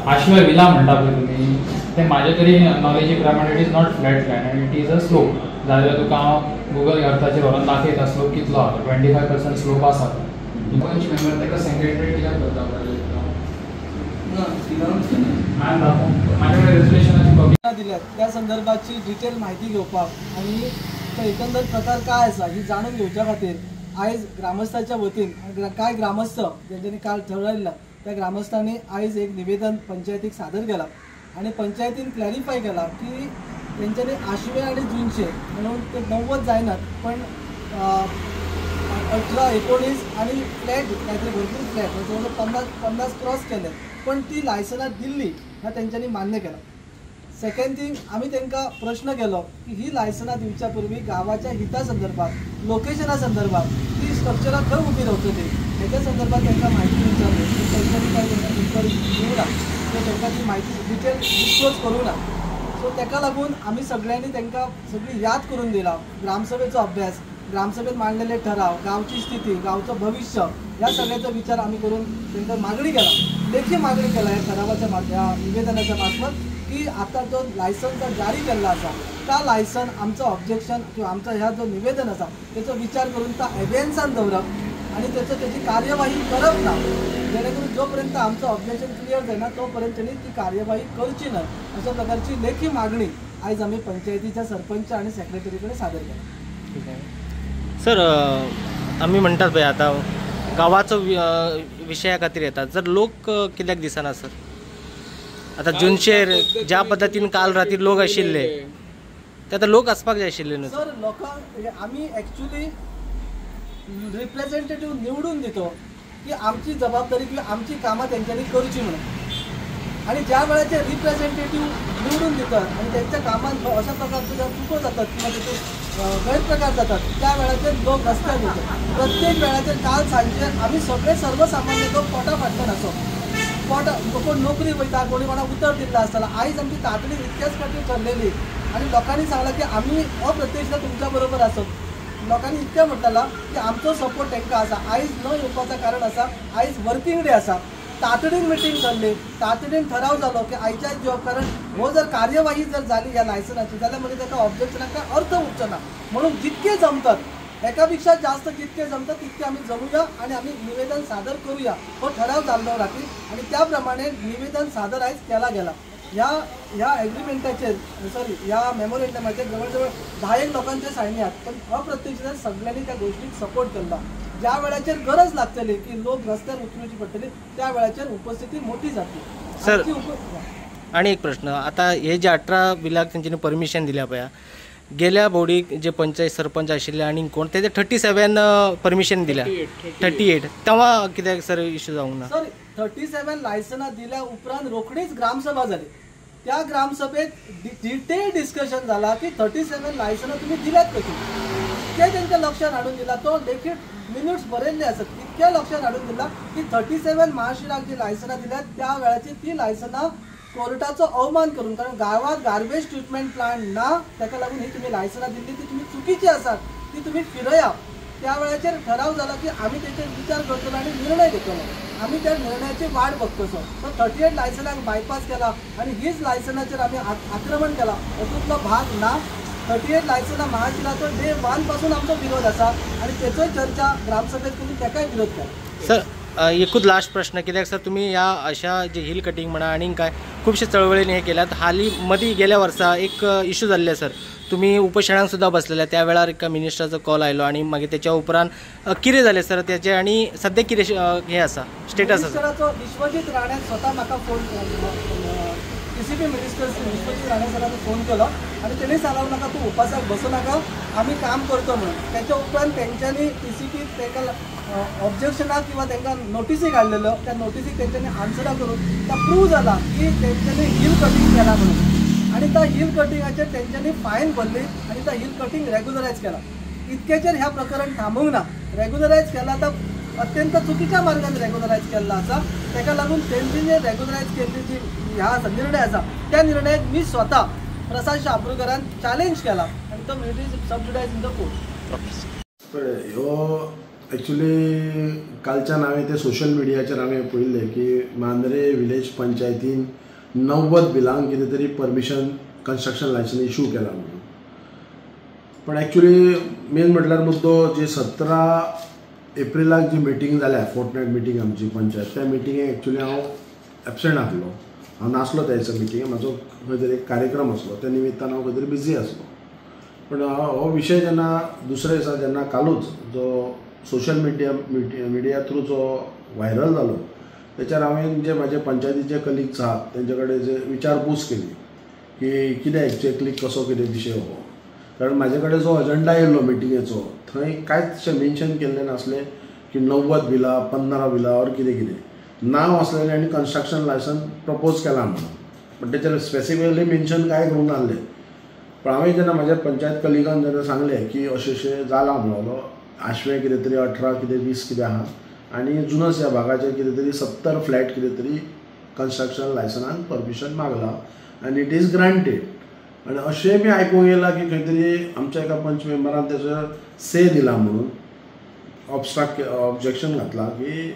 आशिवाय villa म्हणटा पळय तुमी ते म्हाजे तरी नॉलेजी प्रमाणे it is not flat land and it is a slope. जाल्यार तुका हांव गुगल अर्थाचेर व्हरून दाखयता स्लोप कितलो आसा. 25% स्लोप आसा. पंच मेंबर ताका सेक्रेटरी कित्याक करता माझ्याकडे रेजोल्युशनाची कॉपी दिल्यात त्या संदर्भाची डिटेल माहिती घेवपाक आनी तो एकंदर प्रकार काय आसा ही जाणून घेवच्या खातीर आयज ग्रामस्थांच्या वतीन कांय ग्रामस्थ जेंच्यांनी काल ठरयल्ला त्या ग्रामस्थांनी आयज एक निवेदन पंचायतीक सादर केला आणि पंचायतीन क्लॅरिफाय केला की तेंच्यांनी आशवे आणि जुनशे म्हणून ते 90 जायनात पण 18, 19 आणि फ्लॅट काहीतरी भरपूर फ्लॅट 50 क्रॉस केले पण ती लायसनां दिल्ली ह्या तेंच्यांनी मान्य केला. सेकंड थिंग आम्ही तांकां प्रश्न केलो की ही लायसनां दिवच्या पूर्वी गावाच्या हिता संदर्भात लोकेशना संदर्भात ती स्ट्रक्चरां खंय उबी रावतली हेच्या संदर्भात तांकां म्हायती विचारली. तेंच्यांनी काय इन्क्वायरी दिवना सो तांकां ती म्हायती डिटेल डिस्क्लोज करूं ना. सो ताका लागून आमी सगळ्यांनी तांकां सगळी याद करून दिला ग्रामसभेचो अभ्यास, ग्रामसभेत मांडलेले ठराव, गावची स्थिती, गावचं भविष्य ह्या सगळ्याचा विचार आम्ही करून तांकां मागणी केला. लेखी मागणी केला ह्या ठरावाच्या ह्या निवेदनाच्या मार्फत की आता जो लायसन जो जारी केल्लो आसा त्या लायसन आमचं ऑब्जेक्शन किंवा आमचा ह्या जो निवेदन आसा त्याचा विचार करून त्या एव्हियन्सान दवरप आणि त्याची कार्यवाही करप ना जेणेकरून जोपर्यंत आमचं ऑब्जेक्शन क्लियर जायना तोपर्यंत त्यांनी ती कार्यवाही करची ना अशा प्रकारची लेखी मागणी आज आम्ही पंचायतीच्या सरपंच आणि सेक्रेटरीकडे सादर केली. ठीक आहे सर, आम्ही म्हणतात पळय आता गावाचो विशया खातीर येतात जर लोक कित्याक दिसना सर आता जुनशेर ज्या पद्धतीन काल राती लोक आशिल्ले ते आता लोक आसपाक जाय आशिल्ले न्हू सर. लोकांक आमी एक्चुअली रिप्रेझेंटेटिव्ह निवडून दितो की आमची जबाबदारी किंवा आमची कामां तेंच्यांनी करची म्हणून आणि ज्या वेळाचे रिप्रेझेंटेटिव्ह निवडून दितात आणि त्यांच्या कामात अशा प्रकारचे ज्या चुको जातात किंवा त्याचे गैरप्रकार जातात त्या वेळाचे लोक रस्त्यार येतात. प्रत्येक वेळाचे काल सांजे आम्ही सगळे सर्वसामान्य लोक पोटा फाटल्यान असो कोण नोकरी वयता कोणी कोणाक उतर दिल्ला आसतला. आयज आमची तातडी इतक्याच खातीर ठरलेली आणि लोकांनी सांगला की आम्ही अप्रत्यक्षता तुमच्या बरोबर आसत. लोकांनी इतकें म्हटलेला की आमचो सपोर्ट तांकां आसा. आयज न येवपाचें कारण आसा आयज वर्किंग डे आसा. तातडीन मिटींग जाल्ली, तातडीन ठराव जालो की आयच्या जॉब कारण हो जर कार्यवाही जर जाली ह्या लायसनाची जाल्यार मागीर ताका ऑब्जेक्शनाक अर्थ उरचो ना. म्हणून जितके जमतात एकापेक्षा जास्त जितके जमतात तितके आम्ही जमूया आणि आम्ही निवेदन सादर करूया हो ठराव जाल्लो राती आणि त्याप्रमाणे निवेदन सादर आयज केला गेला. ह्या एग्रीमेंटाचेर ह्या मेमोरेंडमाचेर जवळजवळ 10 लोकांचे सायनी आहेत पण अप्रत्यक्षान सगळ्यांनी त्या गोष्टीक सपोर्ट केला. ज्या वेळाचेर गरज लागतली की लोक रस्त्यार उतरची पडटली त्या वेळाचेर उपस्थिती मोठी जातली. सर आणि एक प्रश्न आता हे जे 18 बिलाक तेंच्यांनी परमिशन दिल्या पळय गेल्या बोर्डीक जे पंचायत सरपंच आशिल्ले आणि कोण तेजे 37 परमिशन दिल्या 38 तेव्हा कित्याक सर इश्यू जावंक ना. सर 37 लायसनां दिल्या उपरांत रोखडीच ग्रामसभा जाली. त्या ग्रामसभेत डिटेल डिस्कशन झाला की 37 लायसनां तुम्ही दिल्यात कशी ते त्यांच्या लक्षात हाडून दिला. तो लेखीत मिनिट्स बरयल्ले आसात इतक्या लक्षात हाडून दिला की 37 महाशिराक जी लायसनां दिल्यात त्या वेळाची ती लायसनां कोर्टाचो अवमान करून कारण गावात गार्बेज ट्रीटमेंट प्लांट ना ताका लागून ही तुम्ही लायसनां दिल्ली ती तुम्ही चुकीची आसात ती तुम्ही फिरया. त्या वेळाचेर ठराव झाला की आम्ही त्याचेर विचार करतलो आणि निर्णय घेतलो. आम्ही त्या निर्णयाची वाट बघतोसो. सो 38 लायसनांक बायपास केला आणि हीच लायसनाचेर आम्ही आक्रमण केला हातूंतलो भाग ना. 38 लायसनां महाशिराचो डे 1 पासून आमचो विरोध आसा आणि त्याचोय चर्चा ग्रामसभेत करून ताकाय विरोध केला. सर एकूच लास्ट प्रश्न कित्याक सर तुम्ही या अशा जे हिल कटिंग म्हणा आणि काय खूपशे चळवळीने हे केल्यात हाली मदीं गेल्या वर्सा एक इश्यू जाल्ले सर तुम्ही उपोषणाक सुद्धा बसलेले त्या वेळार एका मिनिस्टराचो कॉल आयलो आणि मागीर त्याच्या उपरांत कितें जालें सर त्याचे आणि सध्या कितें हे आसा स्टेटस आसा. विश्वजीत राणे स्वतः म्हाका phone PCB minister Vishwajit Rane सरांनी फोन केलो आणि त्यांनी सांगलं नका तू उपासाक बसू नका आम्ही काम करतो म्हणून. त्याच्या उपरांत त्यांच्यानी PCB ताका ऑब्जेक्शनाक किंवा तांकां नोटिसी काडलेलो त्या नोटिसीक तेंच्यांनी आन्सरां करून त्या प्रूव्ह जाला की तेंच्यांनी हिल कटिंग केला म्हणून आणि त्या हिल कटिंगाचेर तेंच्यांनी फायन भरली आणि त्या हिल कटिंग रेग्युलरायज केला. इतकेचेर ह्या प्रकरण थांबूंक ना. रेग्युलरायज केला तर अत्यंत चुकीच्या मार्गाने रेग्युलरायज केल्लो आसा. ताका लागून तेंची जे रेग्युलरायज केल्ली जी ह्या निर्णय आसा त्या निर्णयाक मी स्वता प्रसाद शाब्रुकरान चॅलेंज केला आणि तो it is sub judice in the court. ह्यो ॲक्च्युली कालच्यान हांवें ते सोशल मिडियाचेर हांवें पळयल्लें की मांद्रे विलेज पंचायतीन 90 बिलांक कितें तरी परमिशन कन्स्ट्रक्शन लायसन इशू केला म्हणून. पण ॲक्च्युली मेन म्हटल्यार मुद्दो जे 17 एप्रिलाक जी मिटींग जाल्या फोर्टनायट मिटींग आमची पंचायत, त्या मिटिंगेक ॲक्च्युली हांव एबसेंट आसलो. हांव नासलो त्या दिसा मिटिंगेक, म्हाजो खंय तरी एक कार्यक्रम आसलो, त्या निमित्तान हांव खंय तरी बिजी आसलो. पण हो विशय जेन्ना दुसऱ्या दिसा जेन्ना कालूच जो सोशल मिडिया थ्रू जो व्हायरल जालो, त्याच्यार हांवें जे म्हाजे पंचायतीचे कलिग्स आहात तेंचे कडेन जे विचारपूस केली की कितें एक्झॅक्टली कसो कितें विशय हो. कारण म्हाजे कडेन जो अजेंडा येयल्लो मिटिंगेचो थंय कांयच अशें मेन्शन केल्लें नासलें की 90 बिलां 15 बिलां ऑर कितें कितें नांव आसलेलें आनी कन्स्ट्रक्शन लायसन प्रपोज केलां म्हणून. पण तेचेर स्पेसिफिकली मेन्शन कांय करूंक नासलें. पण हांवें जेन्ना म्हाज्या पंचायत कलिगान जेन्ना सांगलें की अशें जालां म्हणलो, आशवें कितें तरी 18 कितें 20 कितें आहा आनी जुनस ह्या भागाचेर कितें तरी 70 फ्लॅट कितें तरी कन्स्ट्रक्शन लायसनाक परमिशन मागला आनी इट इज ग्रांटेड. आनी अशें बी आयकूंक येयलां की खंय तरी आमच्या एका पंच मेंबरान तेचो से दिला म्हणून ऑब्जेक्शन घातलां की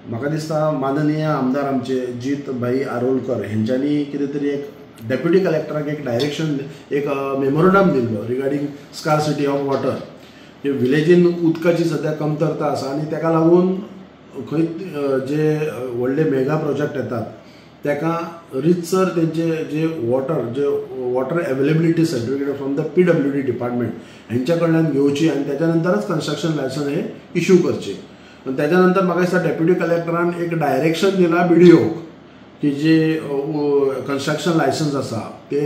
म्हाका दिसता माननीय आमदार आमचे जीत भाई आरोलकर हेंच्यांनी कितें तरी एक डेप्युटी कलेक्टराक एक डायरेक्शन एक मेमोरंडम दिल्लो रिगार्डींग स्कार्सिटी ऑफ वॉटर. हे विलेजीन उदकाची सद्या कमतरता आसा आनी ताका लागून खंय जे व्हडले मेगा प्रोजेक्ट येतात ताका रितसर तेंचे जे water availability certificate from the PWD department हेंच्या कडल्यान घेवची आनी त्याच्या नंतरच कन्स्ट्रक्शन लायसन हे इशू करचे. त्याच्या नंतर म्हाका दिसता डेप्युटी कलेक्टरान एक डायरेक्शन दिला BDOक की जे कन्स्ट्रक्शन लायसन्स आसा ते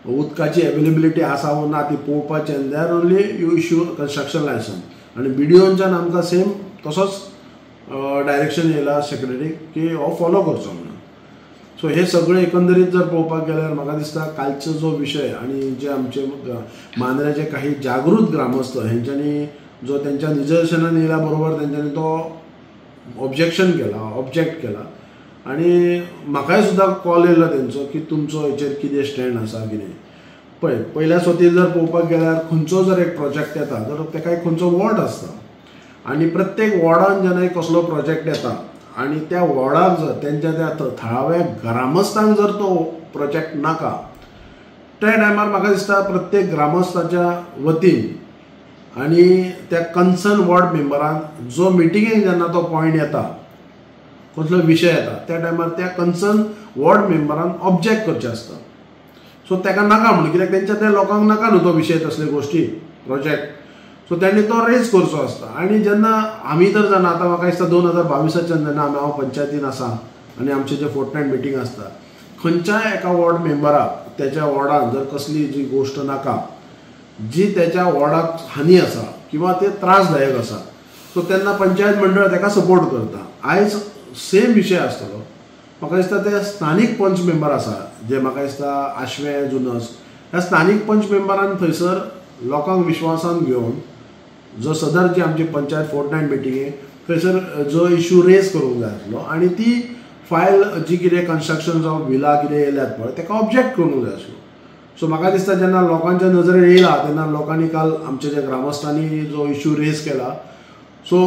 उदकाची अवेलेबिलिटी आसा वो ना ती पळोवपाचें and there only you issue construction licence. आनी BDOच्यान आमकां सेम तसोच डायरेक्शन येयला सेक्रेटरीक की हो फॉलो करचो म्हणून. सो हे सगळें एकंदरीत जर पळोवपाक गेल्यार म्हाका दिसता कालचो जो विशय आनी जे आमचे मांद्र्याचे काही जागृत ग्रामस्थ हेंच्यांनी जो तेंच्या निदर्शनान येयल्या बरोबर तेंच्यांनी तो ऑब्जेक्ट केला आनी म्हाकाय सुद्दां कॉल येयलो तेंचो की तुमचो हेचेर कितें स्टँड आसा कितें. पयल्या सुवातेर जर पळोवपाक गेल्यार खंयचो जर एक प्रोजेक्ट येता तर ताका एक खंयचो वॉर्ड आसता आनी प्रत्येक वॉर्डान जेन्ना एक कसलो प्रोजेक्ट येता आनी त्या वॉर्डाक जर तेंच्या त्या थळाव्या ग्रामस्थांक जर तो प्रोजेक्ट नाका त्या टायमार म्हाका दिसता प्रत्येक ग्रामस्थाच्या वतीन आनी त्या कन्सर्न वॉर्ड मेंबरान जो मिटिंगेक जेन्ना तो पॉयंट येता कसलो विशय येता त्या टायमार त्या कन्सर्न वॉर्ड मेंबरान ऑब्जेक्ट करचें आसता. सो ताका नाका म्हणून कित्याक तेंच्या त्या लोकांक नाका न्हू तो विशय तसले गोश्टी प्रोजेक्ट. सो त्यांनी तो रेज करचो आसता. आनी जेन्ना आमी तर जेन्ना आतां म्हाका दिसता 2022च्यान जेन्ना हांव पंचायतीन आसा आनी आमचे जे फोर्टनायट मिटींग आसता खंयच्याय एका वॉर्ड मेंबराक त्याच्या वॉर्डान जर कसली जी गोश्ट नाका जी त्याच्या वॉर्डाक हानी आसा किंवा ते त्रासदायक आसा सो तेन्ना पंचायत मंडळ ताका सपोर्ट करता. आयज सेम विशय आसतलो म्हाका दिसता ते स्थानीक पंच मेंबर आसा जे म्हाका दिसता आशवें जुनस ह्या स्थानीक पंच मेंबरान थंयसर लोकांक विश्वासान घेवन जो सदर जी आमची पंचायत फोर्टनायट मिटिंगेक थंयसर जो इशू रेज करूंक जाय आसलो आनी ती फायल जी कितें कन्स्ट्रक्शन ऑफ विला कितें येयल्यात पळय ताका ऑब्जेक्ट करूंक जाय आसलो. सो म्हाका दिसता जेन्ना लोकांच्या नजरेर येयला तेन्ना लोकांनी काल आमच्या ज्या ग्रामस्थांनी जो इशू रेज केला सो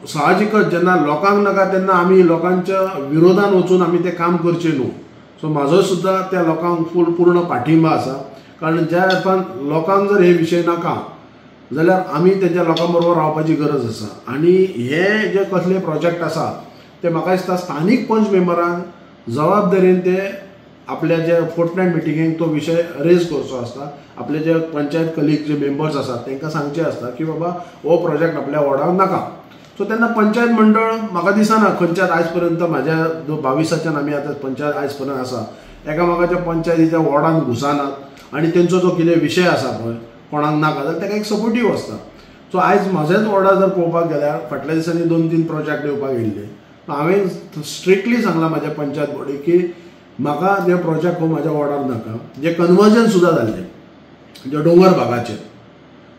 साहजिकच जेन्ना लोकांक नाका तेन्ना आमी लोकांच्या विरोधान वचून आमी तें काम करचें न्हू. सो म्हाजो सुद्दां त्या लोकांक पूर्ण पाठिंबा आसा. कारण ज्या अर्थान लोकांक जर हे विशय नाका जाल्यार आमी तेंच्या लोकां बरोबर रावपाची गरज आसा. आनी हे जे कसले प्रोजेक्ट आसा ते म्हाका दिसता स्थानीक पंच मेंबरान जबाबदारेन ते आपल्या जे फोर्टनायट मिटिंगेक तो विशय रेज करचो आसता. आपले जे पंचायत कलीग जे मेंबर्स आसात तांकां सांगचें आसता की बाबा हो प्रोजेक्ट आपल्या वॉर्डाक नाका. सो तेन्ना पंचायत मंडळ म्हाका दिसना खंयच्याच आयज पर्यंत म्हाज्या 22च्यान आमी आतां पंचायत आयज पर्यंत आसा एकामेकाच्या पंचायतीच्या वॉर्डान घुसनात आनी तेंचो जो कितें विशय आसा पळय कोणाक नाका जाल्यार ताका एक सपोर्टीव आसता. सो आयज म्हाज्याच वॉर्डार जर पळोवपाक गेल्यार फाटल्या दिसांनी 2-3 प्रोजेक्ट येवपाक येयल्ले. हांवें स्ट्रिक्टली सांगलां म्हाज्या पंचायत बॉडी की म्हाका जे प्रोजेक्ट हो म्हाज्या वॉर्डार नाका. जे कन्वर्जन सुद्दां जाल्लें जे दोंगर भागाचेर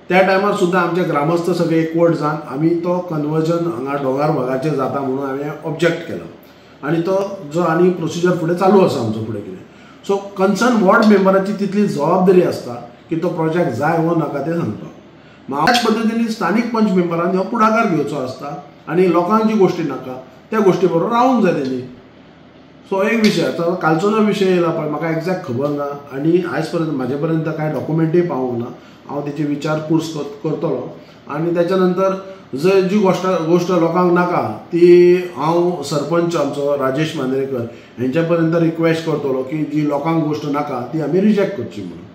त्या टायमार सुद्दां आमचे ग्रामस्थ सगळे एकवट जावन आमी तो कन्वर्जन हांगा दोंगर भागाचेर जाता म्हणून हांवें ऑब्जेक्ट केलो आनी तो जो आनी प्रोसिजर फुडें चालू आसा आमचो फुडें कितें. सो कन्सर्न वॉर्ड मेंबराची तितली जबाबदारी आसता की तो प्रोजेक्ट जाय वो नाका तें सांगपाक. त्याच पद्दतीने स्थानिक पंच मेंबरांनी हो पुढाकार घेवचो आसता आणि लोकांक जी गोष्टी नाका त्या गोष्टी बरोबर रावूंक जाय तेणी. सो एक विशय आतां कालचो जो विशय येयला पळय म्हाका एक्झॅक्ट खबर ना आनी आयज पर्यंत म्हाजे पर्यंत कांय डॉक्युमेंटूय पावूंक ना. हांव तेची विचारपूस करतलो आनी त्याच्या नंतर जर जी गोष्ट लोकांक नाका ती हांव सरपंच आमचो राजेश मांद्रेकर हेंच्या पर्यंत रिक्वेस्ट करतलो की जी लोकांक गोष्ट नाका ती आमी रिजेक्ट करची म्हणून.